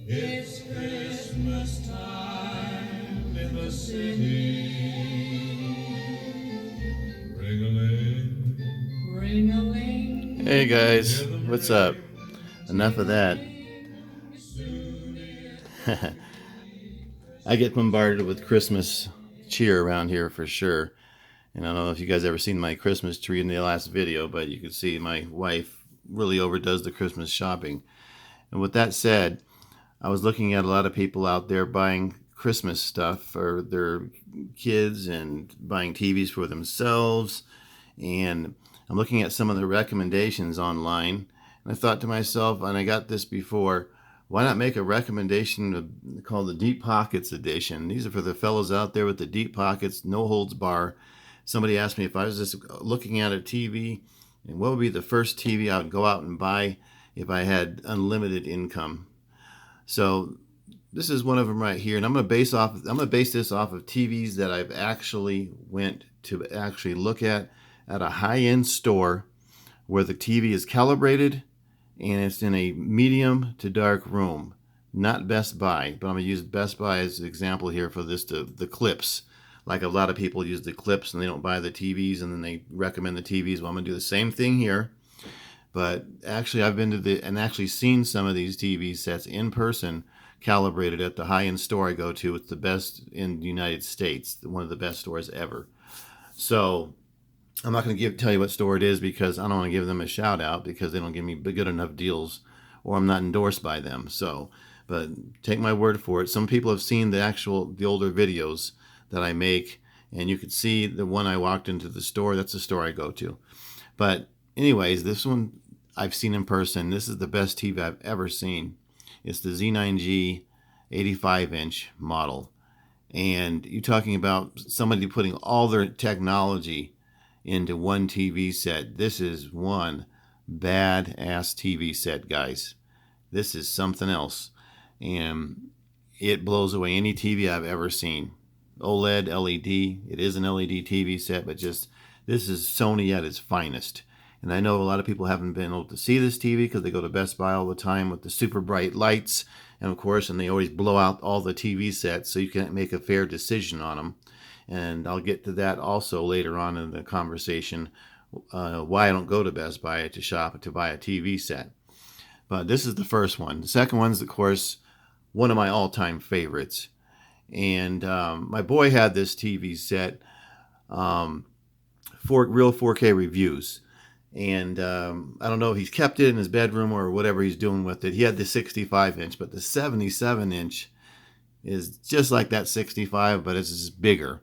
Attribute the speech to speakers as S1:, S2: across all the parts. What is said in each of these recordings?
S1: It's Christmas time in the city. Ring-a-ling, ring-a-ling. Hey guys, what's up? Enough of that. I get bombarded with Christmas cheer around here for sure. And I don't know if you guys ever seen my Christmas tree in the last video, but you can see my wife really overdoes the Christmas shopping. And with that said, I was looking at a lot of people out there buying Christmas stuff for their kids and buying TVs for themselves. And I'm looking at some of the recommendations online. And I thought to myself, and I got this before, why not make a recommendation called the Deep Pockets Edition? These are for the fellows out there with the deep pockets, no holds bar. Somebody asked me if I was just looking at a TV, and what would be the first TV I would go out and buy if I had unlimited income. So this is one of them right here, and I'm going to base this off of TVs that I've actually went to actually look at a high-end store where the TV is calibrated and it's in a medium to dark room. Not Best Buy, but I'm going to use Best Buy as an example here for this, the clips. Like a lot of people use the clips and they don't buy the TVs and then they recommend the TVs. Well, I'm going to do the same thing here. But actually, I've been to and actually seen some of these TV sets in person, calibrated at the high-end store I go to. It's the best in the United States, one of the best stores ever. So I'm not going to tell you what store it is because I don't want to give them a shout out because they don't give me good enough deals, or I'm not endorsed by them. So, but take my word for it. Some people have seen the older videos that I make, and you could see the one I walked into the store. That's the store I go to. But anyways, this one I've seen in person. This is the best TV I've ever seen. It's the Z9G 85-inch model. And you're talking about somebody putting all their technology into one TV set. This is one badass TV set, guys. This is something else. And it blows away any TV I've ever seen. OLED, LED. It is an LED TV set, but just this is Sony at its finest. And I know a lot of people haven't been able to see this TV because they go to Best Buy all the time with the super bright lights. And of course, and they always blow out all the TV sets so you can't make a fair decision on them. And I'll get to that also later on in the conversation, why I don't go to Best Buy to shop to buy a TV set. But this is the first one. The second one's, of course, one of my all-time favorites. And my boy had this TV set for real 4K reviews. And I don't know if he's kept it in his bedroom or whatever he's doing with it. He had the 65-inch, but the 77-inch is just like that 65, but it's just bigger.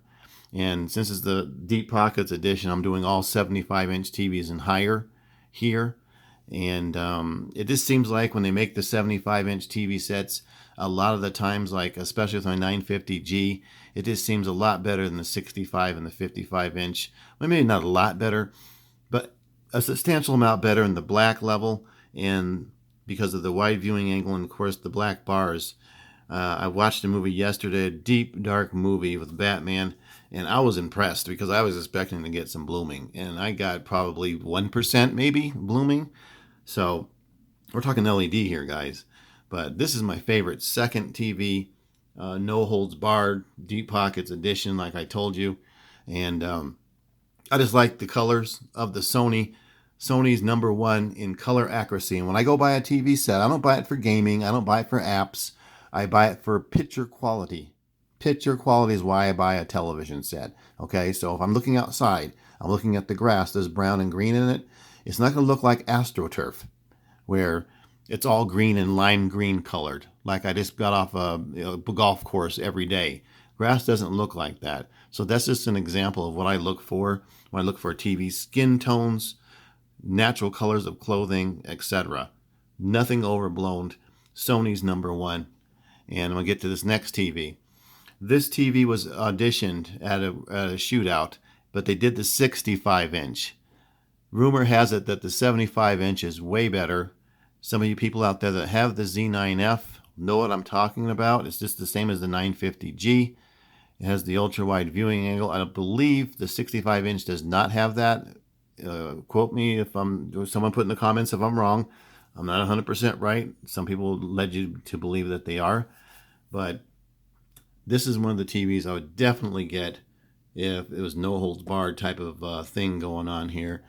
S1: And since it's the Deep Pockets edition, I'm doing all 75-inch TVs and higher here. And it just seems like when they make the 75-inch TV sets, a lot of the times, like especially with my 950G, it just seems a lot better than the 65 and the 55-inch. Well, maybe not a lot better, but a substantial amount better in the black level, and because of the wide viewing angle and of course the black bars. I watched a movie yesterday, a deep dark movie with Batman, and I was impressed because I was expecting to get some blooming, and I got probably 1% maybe blooming. So we're talking LED here, guys. But this is my favorite second TV, no holds barred, Deep Pockets edition, like I told you. And I just like the colors of the Sony's number one in color accuracy. And when I go buy a TV set, I don't buy it for gaming. I don't buy it for apps. I buy it for picture quality. Picture quality is why I buy a television set. Okay, so if I'm looking outside, I'm looking at the grass, there's brown and green in it. It's not going to look like AstroTurf, where it's all green and lime green colored, like I just got off a golf course every day. Grass doesn't look like that. So that's just an example of what I look for when I look for TV: skin tones, natural colors of clothing, etc. Nothing overblown. Sony's number one. And I'm going to get to this next TV. This TV was auditioned at a shootout, but they did the 65-inch. Rumor has it that the 75-inch is way better. Some of you people out there that have the Z9F know what I'm talking about. It's just the same as the 950G. It has the ultra-wide viewing angle. I believe the 65-inch does not have that. Quote me if someone put in the comments if I'm wrong. I'm not 100% right. Some people led you to believe that they are, but this is one of the TVs I would definitely get if it was no holds barred type of thing going on here.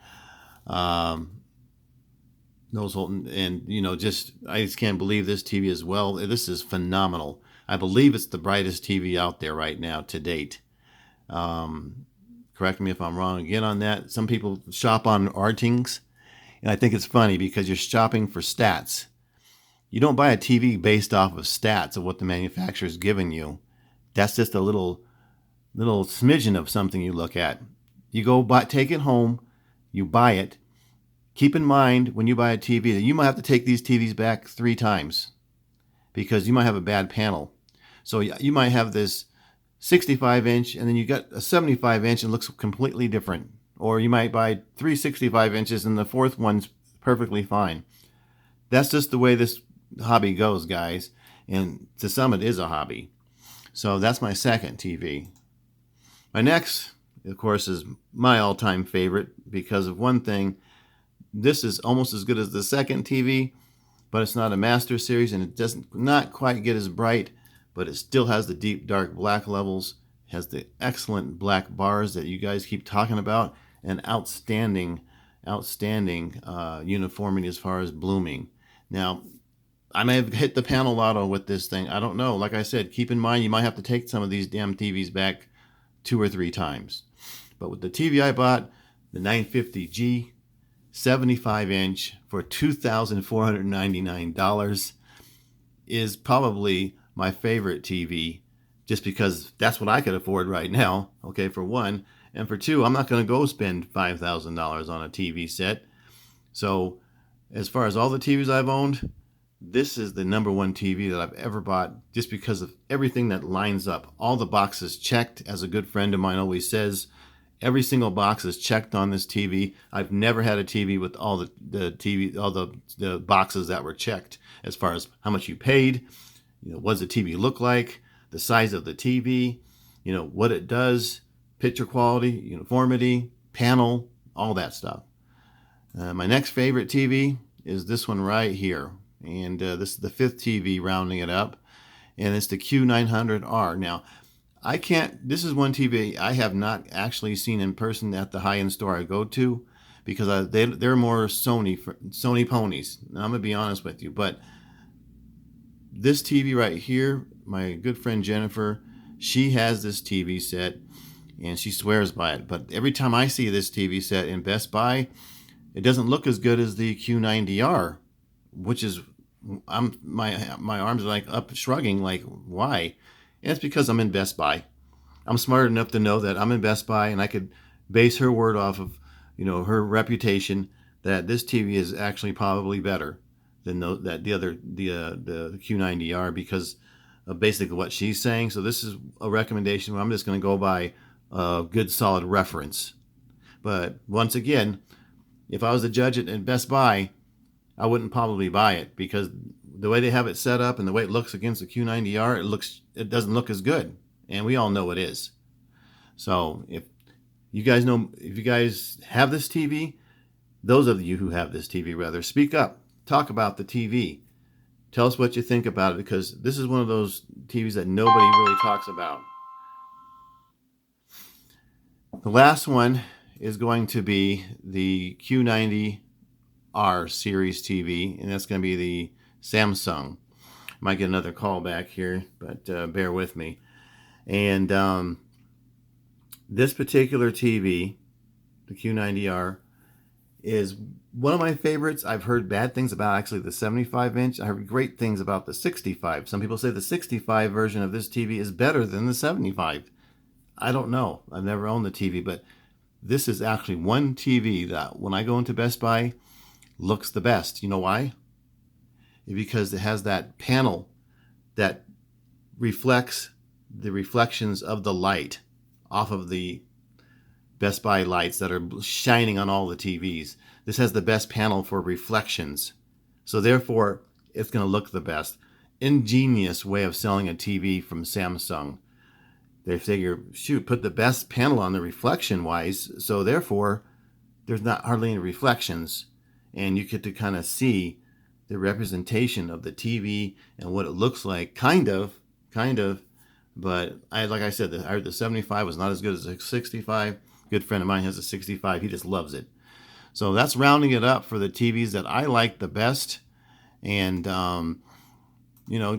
S1: Um, Nose Holton, and just I just can't believe this TV as well. This is phenomenal. I believe it's the brightest TV out there right now to date. Um, Correct me if I'm wrong again on that. Some people shop on Artings, and I think it's funny because you're shopping for stats. You don't buy a TV based off of stats of what the manufacturer's giving you. That's just a little smidgen of something you look at. You go take it home, you buy it. Keep in mind when you buy a TV that you might have to take these TVs back 3 times because you might have a bad panel. So you might have this 65 inch and then you got a 75 inch and it looks completely different. Or you might buy 3 65 inches and the fourth one's perfectly fine. That's just the way this hobby goes, guys. And to some it is a hobby. So that's my second TV. My next, of course, is my all-time favorite because of one thing. This is almost as good as the second TV, but it's not a master series and it doesn't not quite get as bright, but it still has the deep dark black levels, has the excellent black bars that you guys keep talking about, and outstanding uniformity as far as blooming. Now, I may have hit the panel lotto with this thing. I don't know. Like I said, keep in mind you might have to take some of these damn TVs back 2 or 3 times. But with the TV I bought, the 950G, 75 inch for $2,499 is probably my favorite TV just because that's what I could afford right now, okay, for one. And for two, I'm not going to go spend $5,000 on a TV set. So as far as all the TVs I've owned, this is the number one TV that I've ever bought just because of everything that lines up. All the boxes checked, as a good friend of mine always says. Every single box is checked on this TV. I've never had a TV with all the boxes that were checked as far as how much you paid, what does the TV look like, the size of the TV, what it does, picture quality, uniformity, panel, all that stuff. My next favorite TV is this one right here. And this is the 5th TV rounding it up. And it's the Q900R. Now, this is one TV I have not actually seen in person at the high-end store I go to because they're more Sony ponies. Now, I'm going to be honest with you, but this TV right here, my good friend Jennifer, she has this TV set and she swears by it. But every time I see this TV set in Best Buy, it doesn't look as good as the Q90R, which is my arms are like up shrugging, like why? And it's because I'm in Best Buy. I'm smart enough to know that I'm in Best Buy and I could base her word off of, her reputation that this TV is actually probably better than the Q90R because of basically what she's saying. So this is a recommendation where I'm just going to go by a good solid reference. But once again, if I was to judge it in Best Buy, I wouldn't probably buy it because the way they have it set up and the way it looks against the Q90R, it doesn't look as good, and we all know it is. So if you guys have this TV, those of you who have this TV rather, speak up, talk about the TV, tell us what you think about it because this is one of those TVs that nobody really talks about. The last one is going to be the Q90R series TV, and that's going to be the Samsung. Might get another call back here, but bear with me. And this particular TV, the Q90R, is one of my favorites. I've heard bad things about actually the 75 inch. I heard great things about the 65. Some people say the 65 version of this TV is better than the 75. I don't know. I've never owned the TV, but this is actually one TV that when I go into Best Buy looks the best. You know why? Because it has that panel that reflects the reflections of the light off of the Best Buy lights that are shining on all the TVs. This has the best panel for reflections. So therefore, it's going to look the best. Ingenious way of selling a TV from Samsung. They figure, shoot, put the best panel on the reflection wise. So therefore, there's not hardly any reflections. And you get to kind of see the representation of the TV and what it looks like, kind of. But like I said, the 75 was not as good as the 65. Good friend of mine has a 65. He just loves it. So that's rounding it up for the TVs that I like the best. And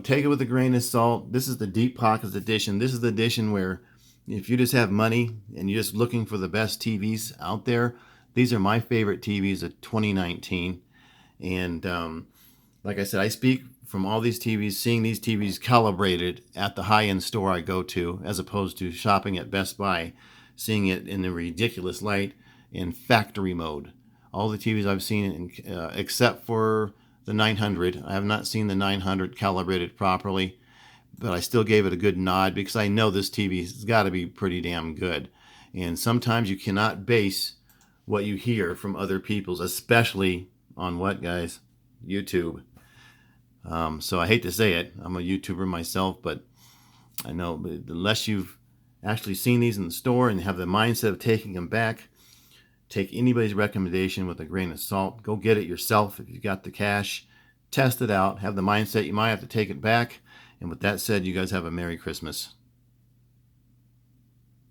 S1: take it with a grain of salt. This is the Deep Pockets edition. This is the edition where if you just have money and you're just looking for the best TVs out there, these are my favorite TVs of 2019. And like I said, I speak from all these TVs, seeing these TVs calibrated at the high-end store I go to, as opposed to shopping at Best Buy, seeing it in a ridiculous light in factory mode. All the TVs I've seen, except for the 900, I have not seen the 900 calibrated properly, but I still gave it a good nod because I know this TV has got to be pretty damn good. And sometimes you cannot base what you hear from other people's, especially on what, guys? YouTube. So I hate to say it, I'm a YouTuber myself, but I know unless you've actually seen these in the store and have the mindset of taking them back, take anybody's recommendation with a grain of salt. Go get it yourself if you've got the cash. Test it out. Have the mindset you might have to take it back. And with that said, you guys have a Merry Christmas.